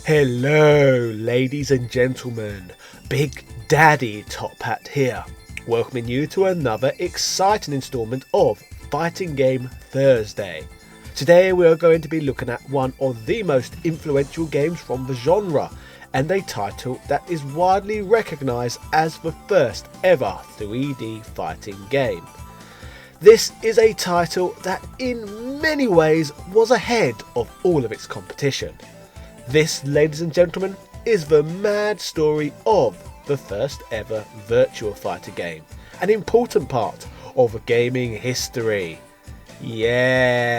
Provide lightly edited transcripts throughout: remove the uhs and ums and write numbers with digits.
Hello ladies and gentlemen, Big Daddy Top Hat here, welcoming you to another exciting instalment of Fighting Game Thursday. Today we are going to be looking at one of the most influential games from the genre, and a title that is widely recognised as the first ever 3D fighting game. This is a title that in many ways was ahead of all of its competition. This, ladies and gentlemen, is the mad story of the first ever Virtua Fighter game, an important part of gaming history. Yeah!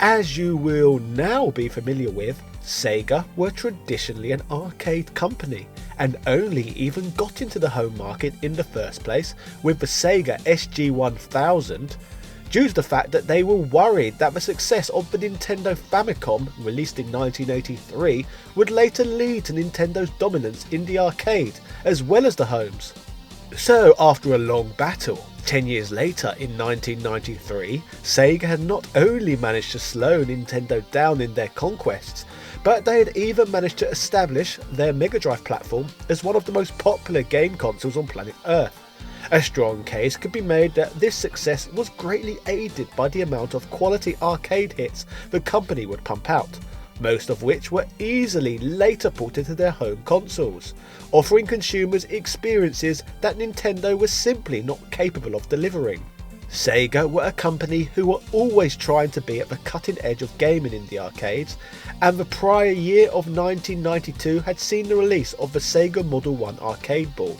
As you will now be familiar with, Sega were traditionally an arcade company and only even got into the home market in the first place with the Sega SG-1000 due to the fact that they were worried that the success of the Nintendo Famicom, released in 1983, would later lead to Nintendo's dominance in the arcade as well as the homes. So after a long battle, 10 years later in 1993, Sega had not only managed to slow Nintendo down in their conquests, but they had even managed to establish their Mega Drive platform as one of the most popular game consoles on planet Earth. A strong case could be made that this success was greatly aided by the amount of quality arcade hits the company would pump out, most of which were easily later ported to their home consoles, offering consumers experiences that Nintendo was simply not capable of delivering. Sega were a company who were always trying to be at the cutting edge of gaming in the arcades, and the prior year of 1992 had seen the release of the Sega Model 1 arcade board,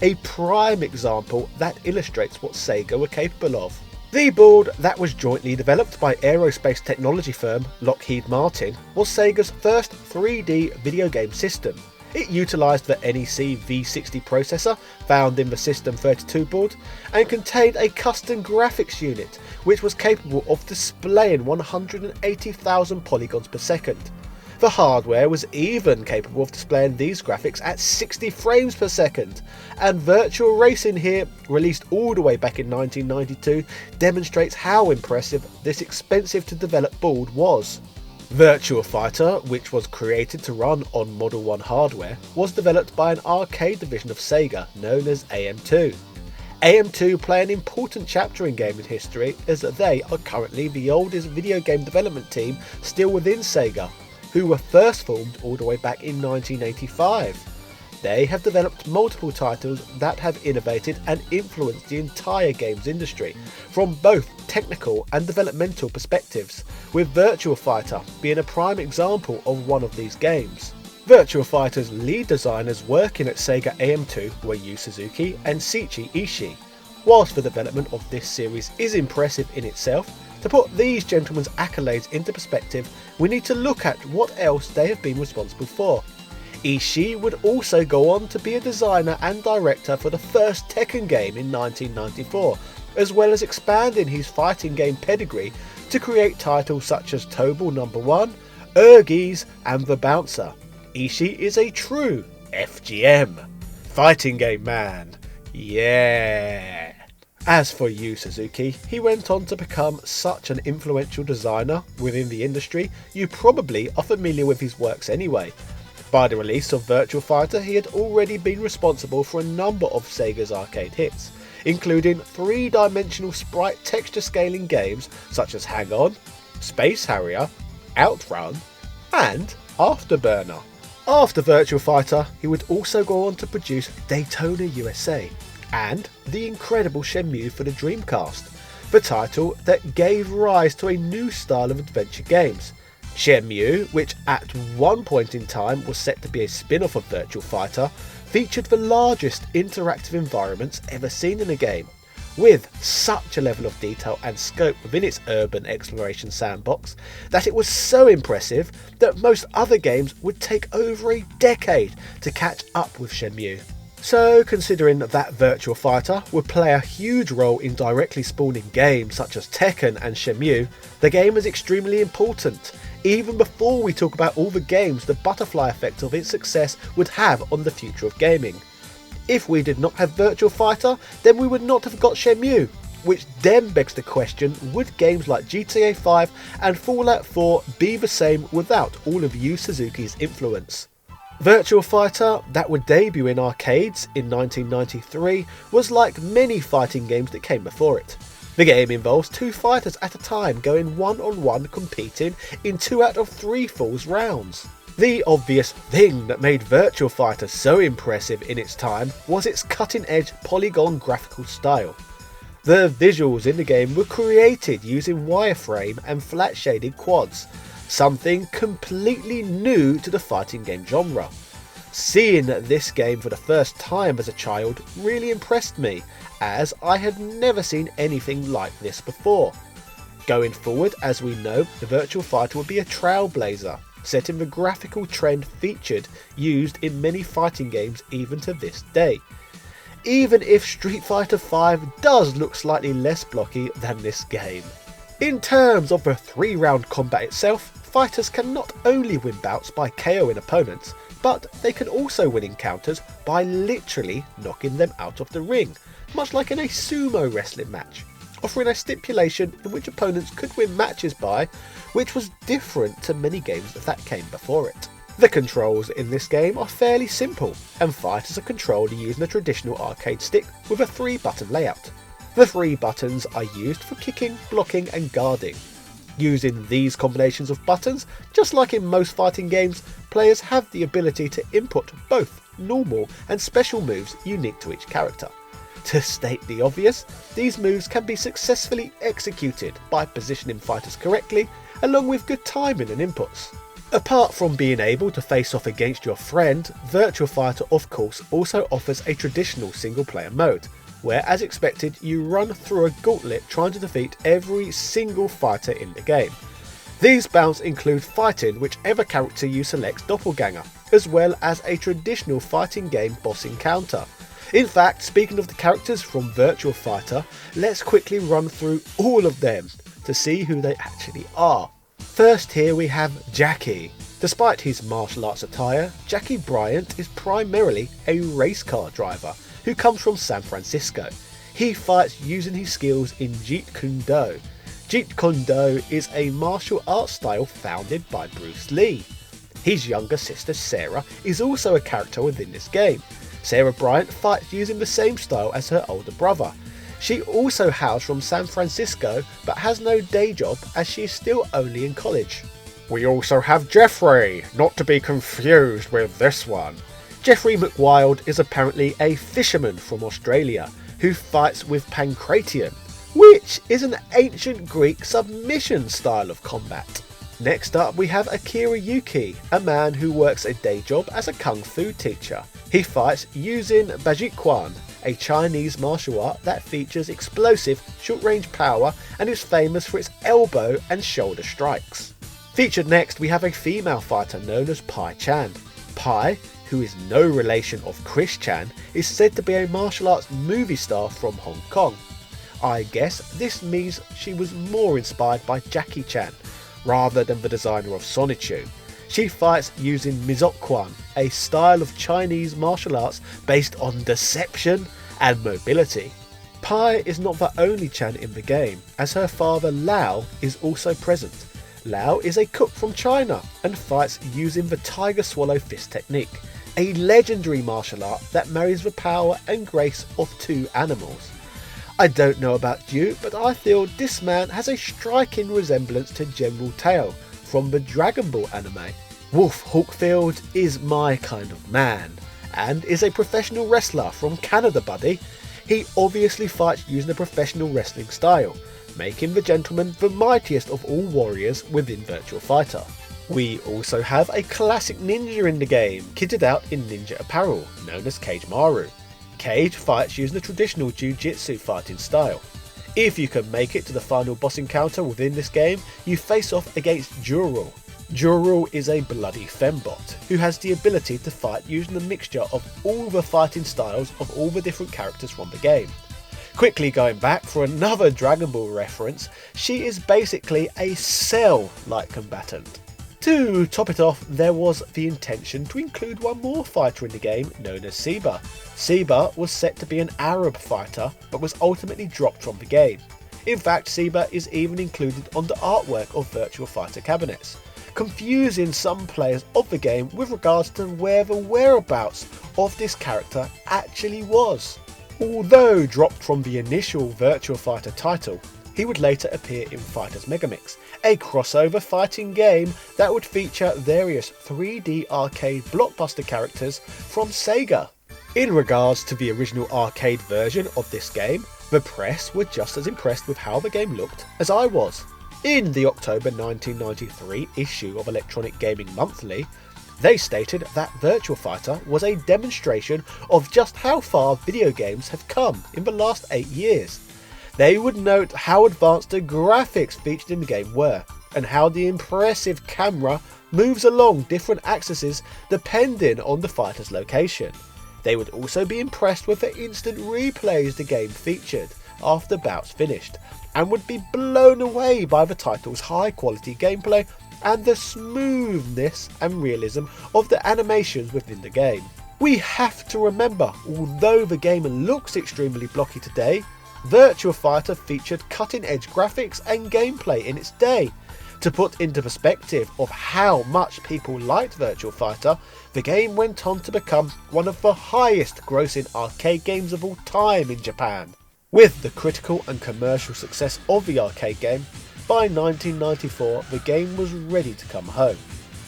a prime example that illustrates what Sega were capable of. The board, that was jointly developed by aerospace technology firm Lockheed Martin, was Sega's first 3D video game system. It utilised the NEC V60 processor found in the System 32 board and contained a custom graphics unit which was capable of displaying 180,000 polygons per second. The hardware was even capable of displaying these graphics at 60 frames per second, and Virtual Racing here, released all the way back in 1992, demonstrates how impressive this expensive to develop board was. Virtua Fighter, which was created to run on Model 1 hardware, was developed by an arcade division of Sega known as AM2. AM2 play an important chapter in gaming history as they are currently the oldest video game development team still within Sega, who were first formed all the way back in 1985. They have developed multiple titles that have innovated and influenced the entire games industry, from both technical and developmental perspectives, with Virtua Fighter being a prime example of one of these games. Virtua Fighter's lead designers working at Sega AM2 were Yu Suzuki and Seiichi Ishii. Whilst the development of this series is impressive in itself, to put these gentlemen's accolades into perspective, we need to look at what else they have been responsible for. Ishii would also go on to be a designer and director for the first Tekken game in 1994, as well as expanding his fighting game pedigree to create titles such as Tobal No. 1, Urges and The Bouncer. Ishii is a true FGM, fighting game man, yeah! As for Yu Suzuki, he went on to become such an influential designer within the industry, you probably are familiar with his works anyway. By the release of Virtua Fighter, he had already been responsible for a number of Sega's arcade hits, including three-dimensional sprite texture scaling games such as Hang On, Space Harrier, Outrun, and Afterburner. After Virtua Fighter, he would also go on to produce Daytona USA and the incredible Shenmue for the Dreamcast, the title that gave rise to a new style of adventure games. Shenmue, which at one point in time was set to be a spin-off of Virtua Fighter, featured the largest interactive environments ever seen in a game, with such a level of detail and scope within its urban exploration sandbox that it was so impressive that most other games would take over a decade to catch up with Shenmue. So, considering that Virtua Fighter would play a huge role in directly spawning games such as Tekken and Shenmue, the game is extremely important, even before we talk about all the games the butterfly effect of its success would have on the future of gaming. If we did not have Virtua Fighter, then we would not have got Shenmue, which then begs the question, would games like GTA 5 and Fallout 4 be the same without all of Yu Suzuki's influence? Virtua Fighter, that would debut in arcades in 1993, was like many fighting games that came before it. The game involves two fighters at a time going one-on-one competing in 2 out of 3 falls rounds. The obvious thing that made Virtua Fighter so impressive in its time was its cutting-edge Polygon graphical style. The visuals in the game were created using wireframe and flat-shaded quads, something completely new to the fighting game genre. Seeing this game for the first time as a child really impressed me, as I had never seen anything like this before. Going forward, as we know, the Virtua Fighter would be a trailblazer, setting the graphical trend used in many fighting games even to this day. Even if Street Fighter V does look slightly less blocky than this game. In terms of the 3-round combat itself, fighters can not only win bouts by KOing opponents, but they can also win encounters by literally knocking them out of the ring, much like in a sumo wrestling match, offering a stipulation in which opponents could win matches by, which was different to many games that came before it. The controls in this game are fairly simple, and fighters are controlled using a traditional arcade stick with a 3-button layout. The 3 buttons are used for kicking, blocking and guarding. Using these combinations of buttons, just like in most fighting games, players have the ability to input both normal and special moves unique to each character. To state the obvious, these moves can be successfully executed by positioning fighters correctly, along with good timing and inputs. Apart from being able to face off against your friend, Virtua Fighter of course also offers a traditional single player mode, where as expected you run through a gauntlet trying to defeat every single fighter in the game. These bouts include fighting whichever character you select's doppelganger, as well as a traditional fighting game boss encounter. In fact, speaking of the characters from Virtua Fighter, let's quickly run through all of them to see who they actually are. First here we have Jackie. Despite his martial arts attire, Jackie Bryant is primarily a race car driver who comes from San Francisco. He fights using his skills in Jeet Kune Do. Jeet Kune Do is a martial arts style founded by Bruce Lee. His younger sister Sarah is also a character within this game. Sarah Bryant fights using the same style as her older brother. She also hails from San Francisco but has no day job as she is still only in college. We also have Jeffrey, not to be confused with this one. Jeffrey Mcguire is apparently a fisherman from Australia who fights with Pancration, which is an ancient Greek submission style of combat. Next up we have Akira Yuki, a man who works a day job as a kung fu teacher. He fights using Bajikwan, a Chinese martial art that features explosive short-range power and is famous for its elbow and shoulder strikes. Featured next we have a female fighter known as Pai Chan. Pai, who is no relation of Chris Chan, is said to be a martial arts movie star from Hong Kong. I guess this means she was more inspired by Jackie Chan, rather than the designer of Sonichu. She fights using Mizokwan, a style of Chinese martial arts based on deception and mobility. Pai is not the only Chan in the game, as her father Lao is also present. Lao is a cook from China and fights using the Tiger Swallow Fist technique, a legendary martial art that marries the power and grace of 2 animals. I don't know about you, but I feel this man has a striking resemblance to General Tao from the Dragon Ball anime. Wolf Hawkfield is my kind of man, and is a professional wrestler from Canada, buddy. He obviously fights using a professional wrestling style, making the gentleman the mightiest of all warriors within Virtua Fighter. We also have a classic ninja in the game, kitted out in ninja apparel, known as Cage Maru. Cage fights using the traditional jiu-jitsu fighting style. If you can make it to the final boss encounter within this game, you face off against Jurul. Jurul is a bloody fembot, who has the ability to fight using a mixture of all the fighting styles of all the different characters from the game. Quickly going back for another Dragon Ball reference, she is basically a Cell-like combatant. To top it off, there was the intention to include one more fighter in the game known as Seba. Seba was set to be an Arab fighter but was ultimately dropped from the game. In fact, Seba is even included on the artwork of Virtua Fighter cabinets, confusing some players of the game with regards to where the whereabouts of this character actually was. Although dropped from the initial Virtua Fighter title, he would later appear in Fighters Megamix, a crossover fighting game that would feature various 3D arcade blockbuster characters from Sega. In regards to the original arcade version of this game, the press were just as impressed with how the game looked as I was. In the October 1993 issue of Electronic Gaming Monthly, they stated that Virtua Fighter was a demonstration of just how far video games have come in the last 8 years. They would note how advanced the graphics featured in the game were, and how the impressive camera moves along different axes depending on the fighter's location. They would also be impressed with the instant replays the game featured after bouts finished, and would be blown away by the title's high quality gameplay and the smoothness and realism of the animations within the game. We have to remember, although the game looks extremely blocky today, Virtua Fighter featured cutting-edge graphics and gameplay in its day. To put into perspective of how much people liked Virtua Fighter, the game went on to become one of the highest grossing arcade games of all time in Japan. With the critical and commercial success of the arcade game, by 1994 the game was ready to come home.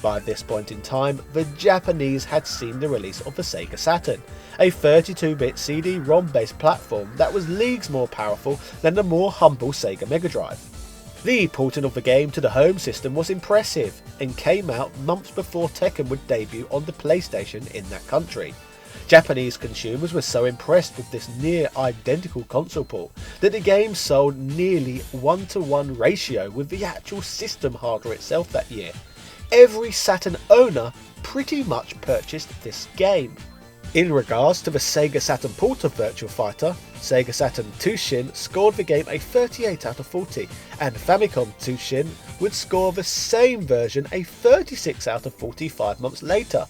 By this point in time, the Japanese had seen the release of the Sega Saturn, a 32-bit CD-ROM based platform that was leagues more powerful than the more humble Sega Mega Drive. The porting of the game to the home system was impressive and came out months before Tekken would debut on the PlayStation in that country. Japanese consumers were so impressed with this near identical console port that the game sold nearly 1-to-1 ratio with the actual system hardware itself that year. Every Saturn owner pretty much purchased this game. In regards to the Sega Saturn port of Virtua Fighter, Sega Saturn Tushin scored the game a 38 out of 40, and Famicom Tushin would score the same version a 36 out of 40 5 months later.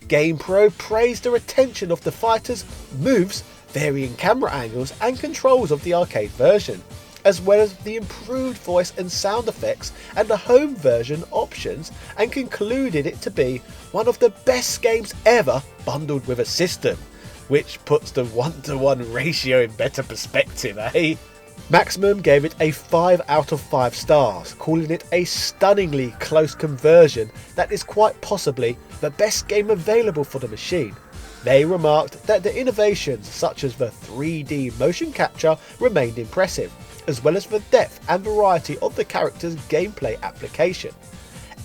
GamePro praised the retention of the fighters, moves, varying camera angles and controls of the arcade version, as well as the improved voice and sound effects and the home version options, and concluded it to be one of the best games ever bundled with a system, which puts the 1-to-1 ratio in better perspective, eh? Maximum gave it a 5 out of 5 stars, calling it a stunningly close conversion that is quite possibly the best game available for the machine. They remarked that the innovations such as the 3D motion capture remained impressive, as well as the depth and variety of the character's gameplay application.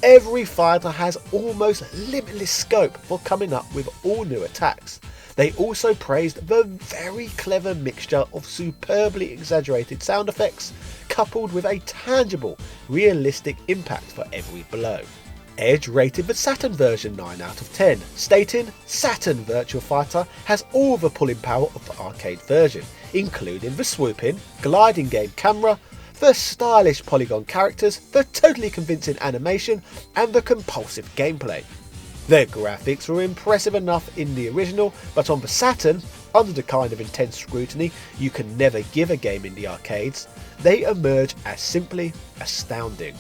Every fighter has almost limitless scope for coming up with all new attacks. They also praised the very clever mixture of superbly exaggerated sound effects, coupled with a tangible, realistic impact for every blow. Edge rated the Saturn version 9 out of 10, stating, "Saturn Virtua Fighter has all the pulling power of the arcade version, including the swooping, gliding game camera, the stylish Polygon characters, the totally convincing animation, and the compulsive gameplay." The graphics were impressive enough in the original, but on the Saturn, under the kind of intense scrutiny you can never give a game in the arcades, they emerge as simply astounding.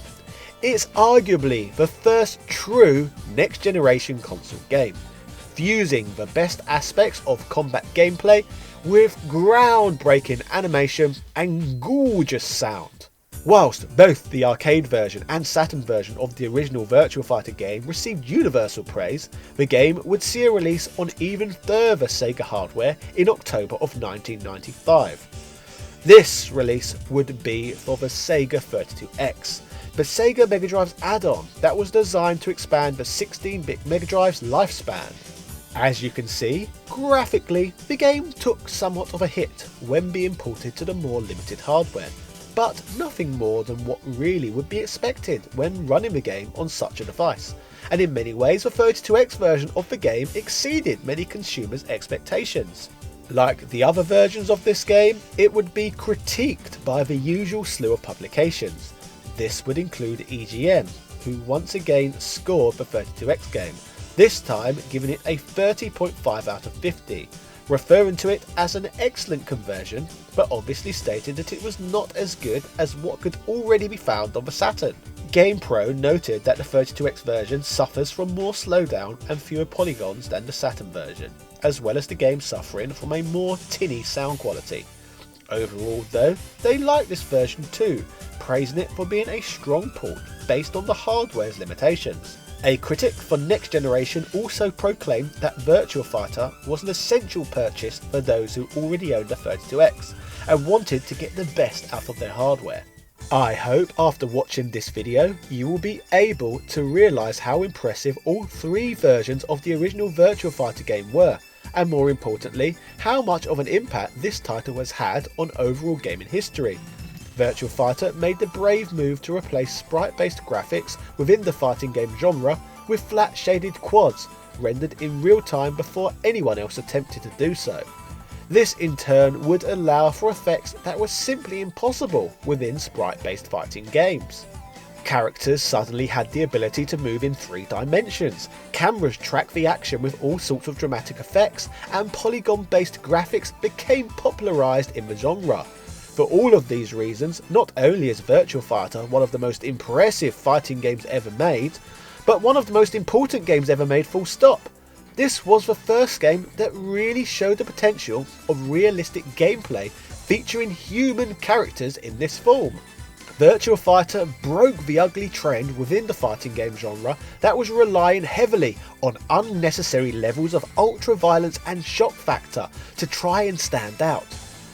It's arguably the first true next generation console game, fusing the best aspects of combat gameplay with groundbreaking animation and gorgeous sound. Whilst both the arcade version and Saturn version of the original Virtua Fighter game received universal praise, the game would see a release on even further Sega hardware in October of 1995. This release would be for the Sega 32X, the Sega Mega Drive's add-on that was designed to expand the 16-bit Mega Drive's lifespan. As you can see, graphically, the game took somewhat of a hit when being ported to the more limited hardware, but nothing more than what really would be expected when running the game on such a device, and in many ways the 32X version of the game exceeded many consumers' expectations. Like the other versions of this game, it would be critiqued by the usual slew of publications. This would include EGM, who once again scored the 32X game, this time giving it a 30.5 out of 50, referring to it as an excellent conversion, but obviously stated that it was not as good as what could already be found on the Saturn. GamePro noted that the 32X version suffers from more slowdown and fewer polygons than the Saturn version, as well as the game suffering from a more tinny sound quality. Overall though, they like this version too, praising it for being a strong port based on the hardware's limitations. A critic for Next Generation also proclaimed that Virtua Fighter was an essential purchase for those who already owned a 32X and wanted to get the best out of their hardware. I hope after watching this video you will be able to realise how impressive all three versions of the original Virtua Fighter game were, and more importantly, how much of an impact this title has had on overall gaming history. Virtua Fighter made the brave move to replace sprite-based graphics within the fighting game genre with flat shaded quads, rendered in real time before anyone else attempted to do so. This in turn would allow for effects that were simply impossible within sprite-based fighting games. Characters suddenly had the ability to move in 3 dimensions, cameras tracked the action with all sorts of dramatic effects, and polygon-based graphics became popularised in the genre. For all of these reasons, not only is Virtua Fighter one of the most impressive fighting games ever made, but one of the most important games ever made, full stop. This was the first game that really showed the potential of realistic gameplay featuring human characters in this form. Virtua Fighter broke the ugly trend within the fighting game genre that was relying heavily on unnecessary levels of ultra-violence and shock factor to try and stand out.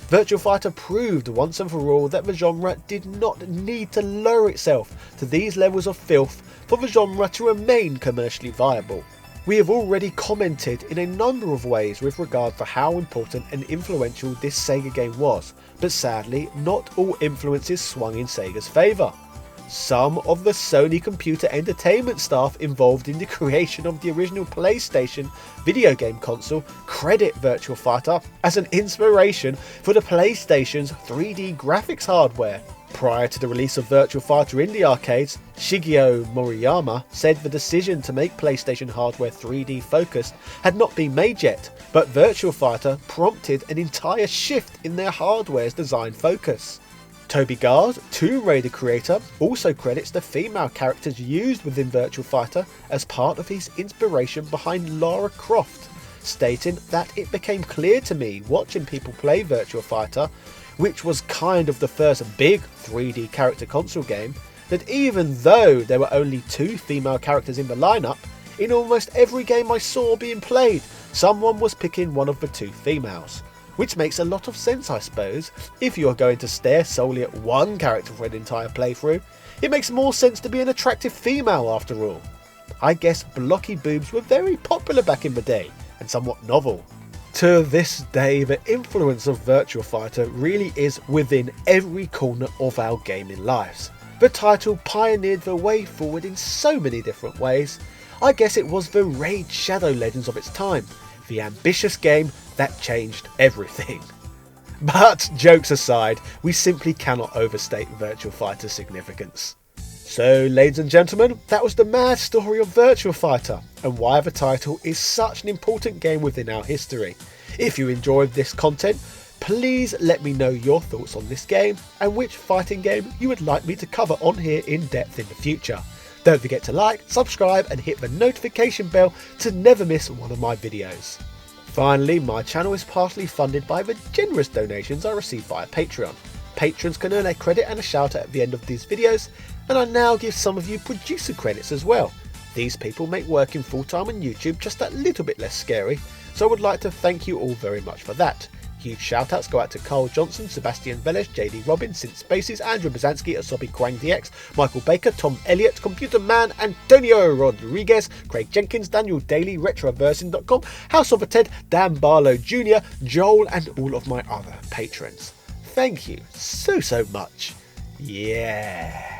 Virtua Fighter proved once and for all that the genre did not need to lower itself to these levels of filth for the genre to remain commercially viable. We have already commented in a number of ways with regard to how important and influential this Sega game was, but sadly not all influences swung in Sega's favour. Some of the Sony Computer Entertainment staff involved in the creation of the original PlayStation video game console credit Virtua Fighter as an inspiration for the PlayStation's 3D graphics hardware. Prior to the release of Virtua Fighter in the arcades, Shigeru Moriyama said the decision to make PlayStation hardware 3D focused had not been made yet, but Virtua Fighter prompted an entire shift in their hardware's design focus. Toby Gard, Tomb Raider creator, also credits the female characters used within Virtua Fighter as part of his inspiration behind Lara Croft, stating that it became clear to me watching people play Virtua Fighter, which was kind of the first big 3D character console game, that even though there were only 2 female characters in the lineup, in almost every game I saw being played, someone was picking one of the 2 females. Which makes a lot of sense, I suppose. If you are going to stare solely at one character for an entire playthrough, it makes more sense to be an attractive female after all. I guess blocky boobs were very popular back in the day, and somewhat novel. To this day, the influence of Virtua Fighter really is within every corner of our gaming lives. The title pioneered the way forward in so many different ways. I guess it was the Raid Shadow Legends of its time, the ambitious game that changed everything. But jokes aside, we simply cannot overstate Virtua Fighter's significance. So ladies and gentlemen, that was the mad story of Virtua Fighter and why the title is such an important game within our history. If you enjoyed this content, please let me know your thoughts on this game and which fighting game you would like me to cover on here in depth in the future. Don't forget to like, subscribe and hit the notification bell to never miss one of my videos. Finally, my channel is partially funded by the generous donations I receive via Patreon. Patrons can earn a credit and a shout out at the end of these videos, and I now give some of you producer credits as well. These people make working full time on YouTube just that little bit less scary, so I would like to thank you all very much for that. Huge shout outs go out to Carl Johnson, Sebastian Veles, JD Robbins, Synth Spaces, Andrew Bazanski, Asobi Kwang DX, Michael Baker, Tom Elliott, Computer Man, Antonio Rodriguez, Craig Jenkins, Daniel Daly, Retroversing.com, House of a Ted, Dan Barlow Jr., Joel and all of my other patrons. Thank you so much. Yeah.